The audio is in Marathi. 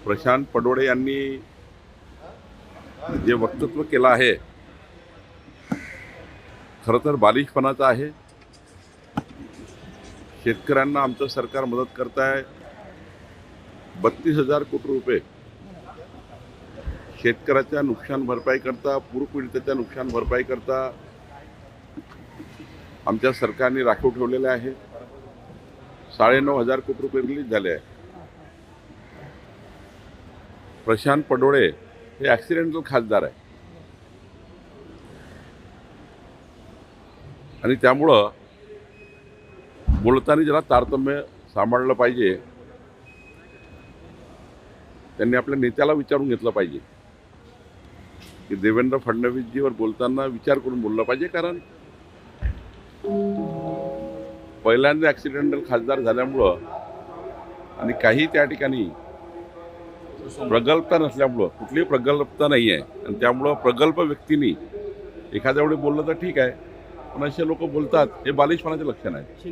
प्रशांत पडोळे यांनी जे वक्तव्य केलं आहे खरं तर बालिशपणाचं आहे। शेतकऱ्यांना आमचं सरकार मदत करत आहे। 32,000 कोटी रुपये शेतकऱ्याच्या नुकसान भरपाई करता, पूरपीडिताच्या नुकसान भरपाई करता आमच्या सरकारने राखीव ठेवलेले आहे। 9,500 कोटी रुपये रिलीज झाले आहे। प्रशांत पडोळे हे ॲक्सिडेंटल खासदार आहे आणि त्यामुळं बोलताना जरा तारतम्य सांभाळलं पाहिजे। त्यांनी आपल्या नेत्याला विचारून घेतलं पाहिजे की देवेंद्र फडणवीसजीवर बोलताना विचार करून बोललं पाहिजे, कारण पहिल्यांदा ॲक्सिडेंटल खासदार झाल्यामुळं आणि काही त्या ठिकाणी प्रगल्भता नसल्यामुळं, कुठलीही प्रगल्भता नाही आहे आणि त्यामुळं प्रगल्भ व्यक्तींनी एखाद्या वेळी बोललं तर ठीक आहे, पण असे लोक बोलतात हे बालिशपणाचे लक्षण आहे।